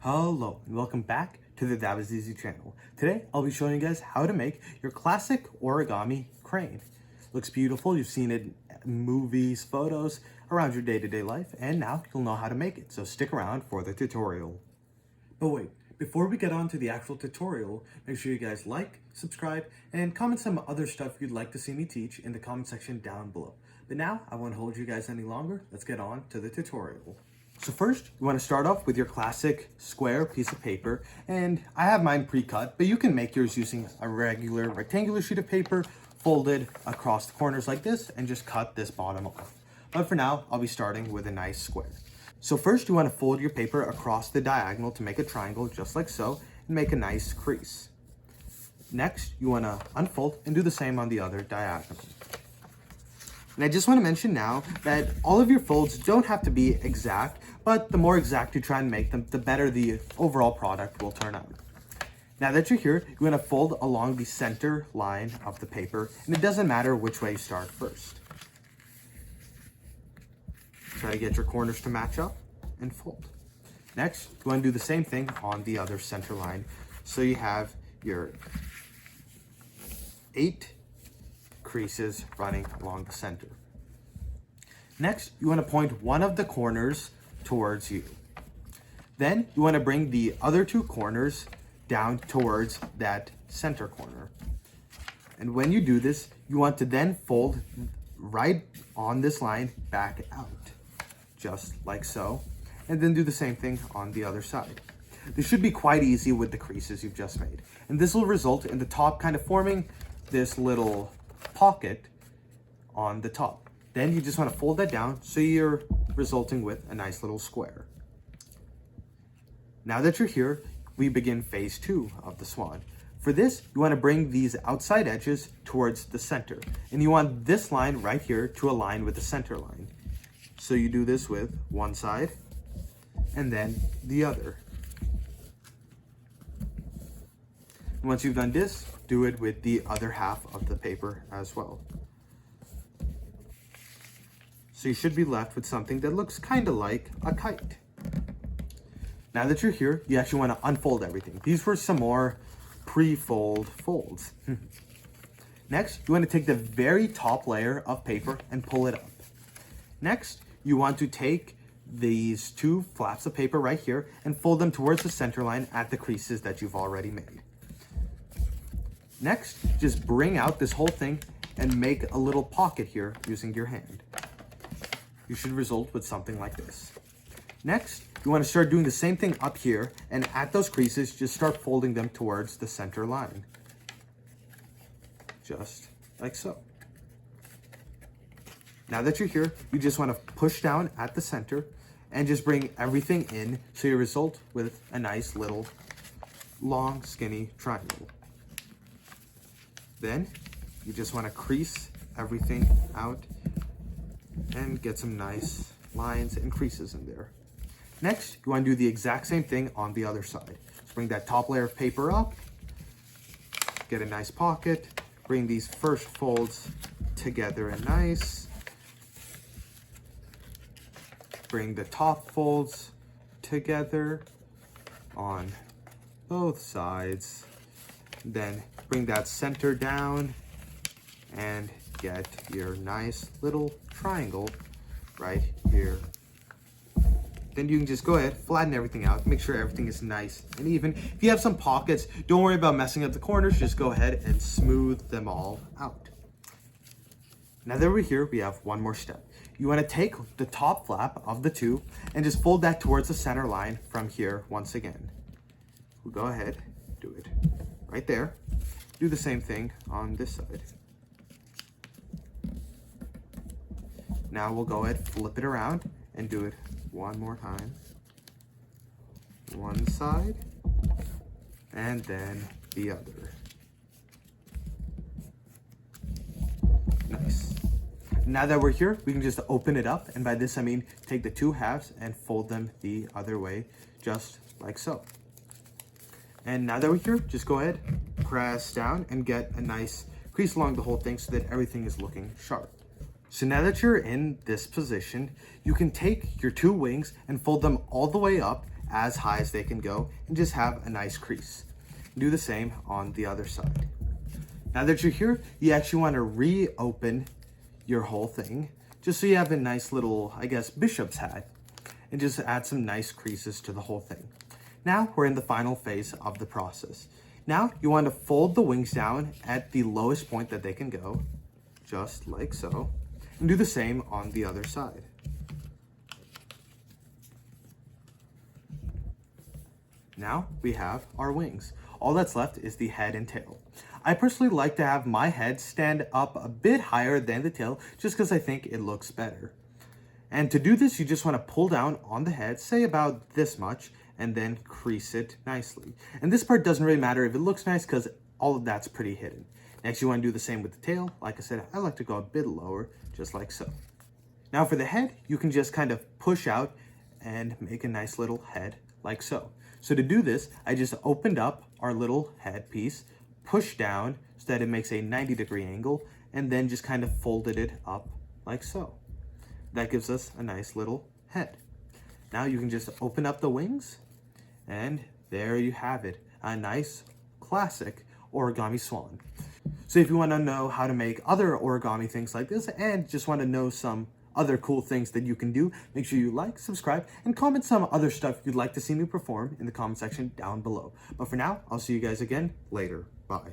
Hello and welcome back to the That Was Easy channel. Today I'll be showing you guys how to make your classic origami crane. Looks beautiful, you've seen it in movies, photos, around your day-to-day life, and now you'll know how to make it, so stick around for the tutorial. But wait, before we get on to the actual tutorial, make sure you guys like, subscribe, and comment some other stuff you'd like to see me teach in the comment section down below. But now, I won't hold you guys any longer, let's get on to the tutorial. So first, you want to start off with your classic square piece of paper, and I have mine pre-cut, but you can make yours using a regular rectangular sheet of paper, folded across the corners like this, and just cut this bottom off. But for now, I'll be starting with a nice square. So first, you want to fold your paper across the diagonal to make a triangle, just like so, and make a nice crease. Next, you want to unfold and do the same on the other diagonal. And I just want to mention now that all of your folds don't have to be exact, but the more exact you try and make them, the better the overall product will turn out. Now that you're here, you want to fold along the center line of the paper, and it doesn't matter which way you start first. Try to get your corners to match up and fold. Next, you want to do the same thing on the other center line. So you have your 8 creases running along the center. Next, you want to point one of the corners towards you. Then you want to bring the other 2 corners down towards that center corner. And when you do this, you want to then fold right on this line back out, just like so. And then do the same thing on the other side. This should be quite easy with the creases you've just made. And this will result in the top kind of forming this little pocket on the top. Then you just want to fold that down so you're resulting with a nice little square. Now that you're here, we begin phase 2 of the swan. For this, you want to bring these outside edges towards the center. And you want this line right here to align with the center line. So you do this with one side and then the other. Once you've done this, do it with the other half of the paper as well. So you should be left with something that looks kind of like a kite. Now that you're here, you actually want to unfold everything. These were some more pre-fold folds. Next, you want to take the very top layer of paper and pull it up. Next, you want to take these 2 flaps of paper right here and fold them towards the center line at the creases that you've already made. Next, just bring out this whole thing and make a little pocket here using your hand. You should result with something like this. Next, you want to start doing the same thing up here, and at those creases, just start folding them towards the center line. Just like so. Now that you're here, you just want to push down at the center and just bring everything in so you result with a nice little long skinny triangle. Then you just want to crease everything out and get some nice lines and creases in there. Next, you want to do the exact same thing on the other side. So bring that top layer of paper up, get a nice pocket, bring these first folds together and nice. Bring the top folds together on both sides. Then bring that center down and get your nice little triangle right here. Then you can just go ahead, flatten everything out, make sure everything is nice and even. If you have some pockets, don't worry about messing up the corners, just go ahead and smooth them all out. Now that we're here, we have one more step. You want to take the top flap of the 2 and just fold that towards the center line from here once again. We'll go ahead, do it right there. Do the same thing on this side. Now we'll go ahead, flip it around and do it one more time. One side and then the other. Nice. Now that we're here, we can just open it up, and by this I mean take the 2 halves and fold them the other way, just like so. And now that we're here, just go ahead, press down and get a nice crease along the whole thing so that everything is looking sharp. So now that you're in this position, you can take your 2 wings and fold them all the way up as high as they can go and just have a nice crease. Do the same on the other side. Now that you're here, you actually want to reopen your whole thing just so you have a nice little, I guess, bishop's hat, and just add some nice creases to the whole thing. Now we're in the final phase of the process. Now you want to fold the wings down at the lowest point that they can go, just like so, and do the same on the other side. Now we have our wings. All that's left is the head and tail. I personally like to have my head stand up a bit higher than the tail just because I think it looks better. And to do this, you just want to pull down on the head, say about this much, and then crease it nicely. And this part doesn't really matter if it looks nice because all of that's pretty hidden. Next, you want to do the same with the tail. Like I said, I like to go a bit lower, just like so. Now for the head, you can just kind of push out and make a nice little head like so. So to do this, I just opened up our little head piece, pushed down so that it makes a 90-degree angle, and then just kind of folded it up like so. That gives us a nice little head. Now you can just open up the wings, and there you have it, a nice classic origami swan. So if you want to know how to make other origami things like this and just want to know some other cool things that you can do, make sure you like, subscribe, and comment some other stuff you'd like to see me perform in the comment section down below. But for now, I'll see you guys again later. Bye.